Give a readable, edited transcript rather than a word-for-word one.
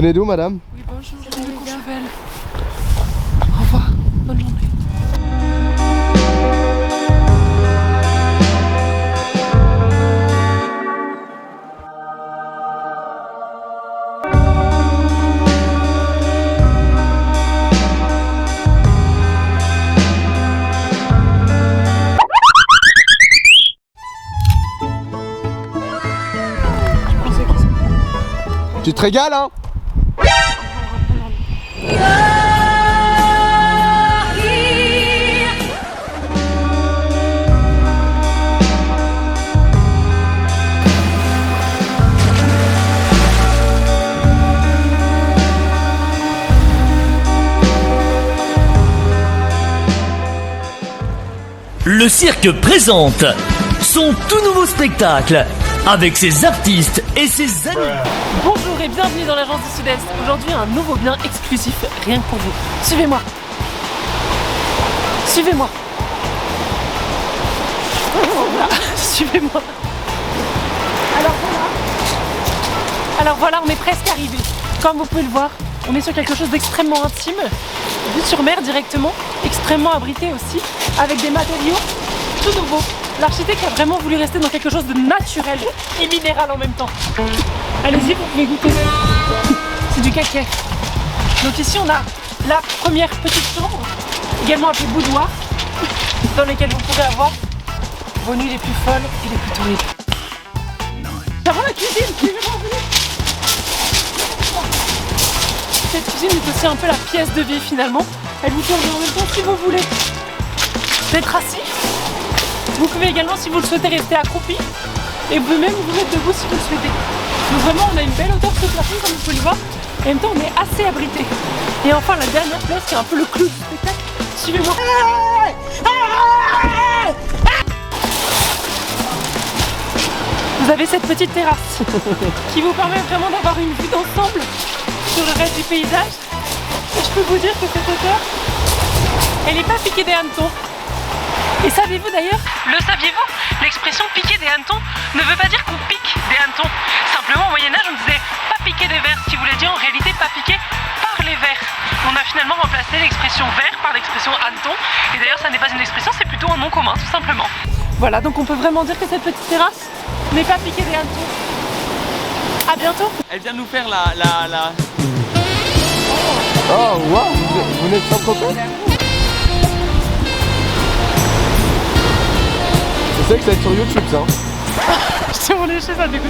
venez d'où, madame? Oui, bonjour, je viens de Courchevel. Au revoir, bonne journée. Tu te régales, hein? Le cirque présente son tout nouveau spectacle avec ses artistes et ses amis. Bonjour et bienvenue dans l'agence du Sud-Est. Aujourd'hui un nouveau bien exclusif rien que pour vous. Suivez-moi. Suivez-moi. Voilà. Suivez-moi. Alors voilà, on est presque arrivé. Comme vous pouvez le voir, on est sur quelque chose d'extrêmement intime, vue sur mer directement, extrêmement abrité aussi, avec des matériaux tout nouveaux. L'architecte a vraiment voulu rester dans quelque chose de naturel et minéral en même temps. Allez-y, vous pouvez goûter. C'est du calcaire. Donc ici on a la première petite chambre, également appelée boudoir, dans lesquelles vous pourrez avoir vos nuits les plus folles et les plus torrides. Avant la cuisine, suivez-moi, venez. Cette cuisine est aussi un peu la pièce de vie finalement. Elle vous tourne en même temps si vous voulez d'être assis. Vous pouvez également, si vous le souhaitez, rester accroupi. Et vous pouvez même vous mettre debout si vous le souhaitez. Donc vraiment, on a une belle hauteur sur le plafond, comme vous pouvez le voir. Et en même temps, on est assez abrité. Et enfin, la dernière place, qui est un peu le clou du spectacle. Suivez-moi. Vous avez cette petite terrasse qui vous permet vraiment d'avoir une vue d'ensemble sur le reste du paysage. Et je peux vous dire que cette hauteur, elle n'est pas piquée des hannetons. Et savez-vous d'ailleurs, le saviez-vous, l'expression piquer des hannetons ne veut pas dire qu'on pique des hannetons. Simplement au Moyen-Âge on disait pas piquer des vers, ce qui voulait dire en réalité pas piquer par les vers. On a finalement remplacé l'expression vers par l'expression hanneton. Et d'ailleurs ça n'est pas une expression, c'est plutôt un nom commun tout simplement. Voilà, donc on peut vraiment dire que cette petite terrasse n'est pas piquée des hannetons. A bientôt. Elle vient de nous faire la... Oh, waouh, vous venez de Saint-Tropez? Je sais que ça va être sur YouTube, ça. Je t'ai roulé chez ça, du coup.